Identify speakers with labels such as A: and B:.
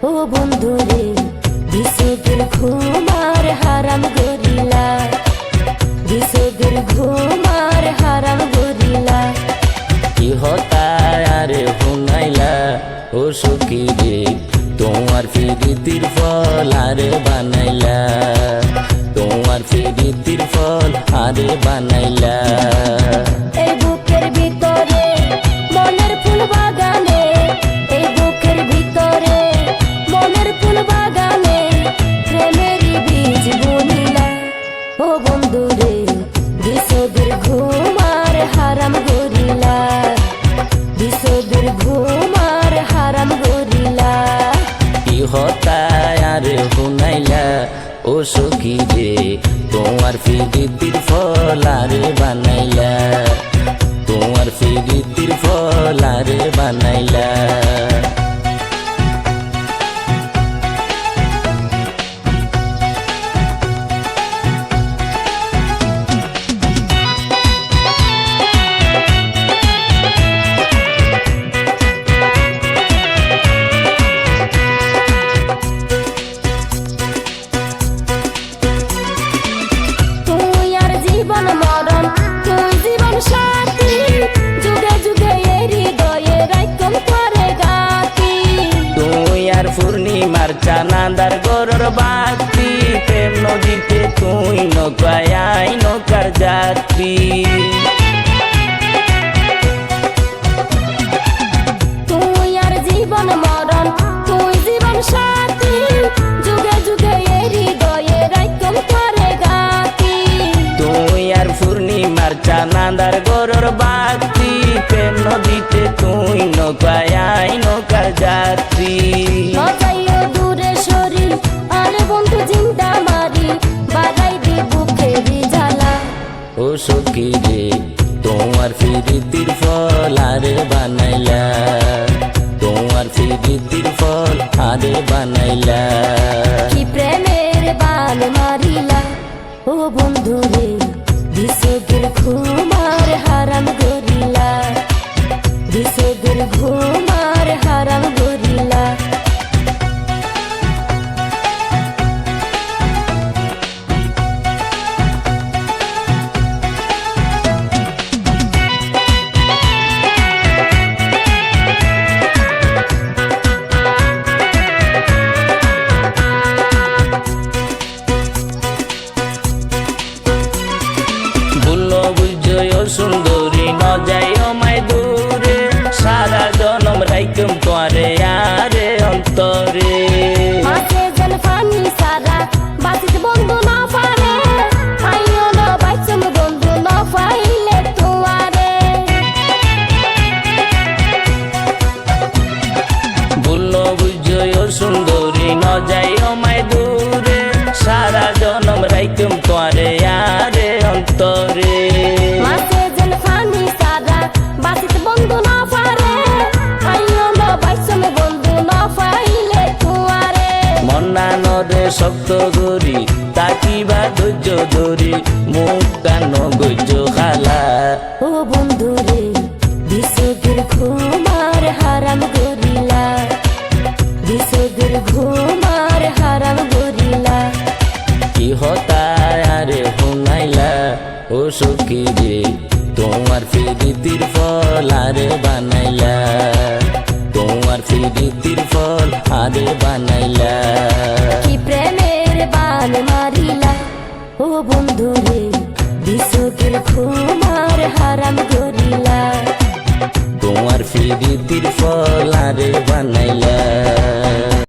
A: ও বন্ধুরে বিষদের ঘুমার হারাম গরিলা, বিষদের ঘুমার হারাম গরিলা।
B: কি হতায় আরে হুনাইলা ও সখী রে, তোমার ফিরিতির ফল আরে বানাইলা, তোমার ফিরিতির ফল আরে বানাইলা।
A: এই বুকের ভিতরে মনের ফুল বাগানে, এই বুকের ভিতরে মনের ফুল বাগানে প্রেমেরই বীজ বুনিলা। ও বন্ধুরে বিষদের ঘুমার হারাম গরিলা, বিষদের ঘুমার হারাম গরিলা।
B: কি হতায় আরে হুনাইলা ও সখী রে, তোমার ফিরিতির ফল আরে বানাইলা, তোমার ফিরিতির ফল আরে বানাইলা।
A: তুই আর জীবন মরণ, তুই জীবন সাথী, যুগে যুগে এই হৃদয়ে রাইকম করে গাতি।
B: তুই আর পূর্ণিমার চানাদার গরর বাতি, প্রেম নদীতে তুই নৌকায় আই নৌকার যাত্রী।
A: তুই আর জীবন মরণ, তুই জীবন সাথী, যুগে যুগে এই হৃদয়ে রাইকম করে গাতি।
B: তুই আর পূর্ণিমার চানাদার গরর বাতি, প্রেম নদীতে তুই নৌকায় আই নৌকার যাত্রী।
A: নজাইও দূরে শরীর আর বন্ধু জিন্দা মারি, বাড়াই দি বুকেরই জ্বালা।
B: ও সখী রে তোমার ফিরিতির ফল আরে বানাইলা, তোমার ফিরিতির ফল আরে বানাইলা।
A: কি প্রেমের বান মারিলা, ও বন্ধুরে বিষদের ঘুমার হারাম গরিলা, বিষদের ঘুমার হারাম গরিলা।
B: ভুলো বুঝয় সুন্দরী ন যাই মাই দূরে, সারা জনম রাইকম তোরে আরে অন্তরে।
A: মাঝে যেন পানি সারা বাঁচিত বন্ধু না পারে, আইও না বাইচম বন্ধু না পাইলে তোমারে।
B: ভুলো বুঝয় সুন্দরী ন যাই মাই দূরে, সারা জনম রাইকম তোরে আরে অন্তরে।
A: মাঝে যেন পানি সারা বাঁচিত বন্ধু না পারে, আইও না বাইচম বন্ধু না পাইলে তোমারে।
B: মন্না নদে শক্ত গরি, তাকিবা ধৈর্য ধরি, মুখ কান গজ্য খালা।
A: ও বন্ধুরে বিষদের ঘুমার হারাম গরিলা, বিষদের ঘুমার হারাম গরিলা।
B: কি হতায় আরে হুনাইলা ও সখী রে, তোমার ফিরিতির ফল আরে বানাইলা, তোমার ফিরিতির ফল আরে বানাইলা।
A: কি প্রেমের বান মারিলা, ও বন্ধুরে বিষদের ঘুমার হারাম গরিলা,
B: তোমার ফিরিতির ফল আরে বানাইলা।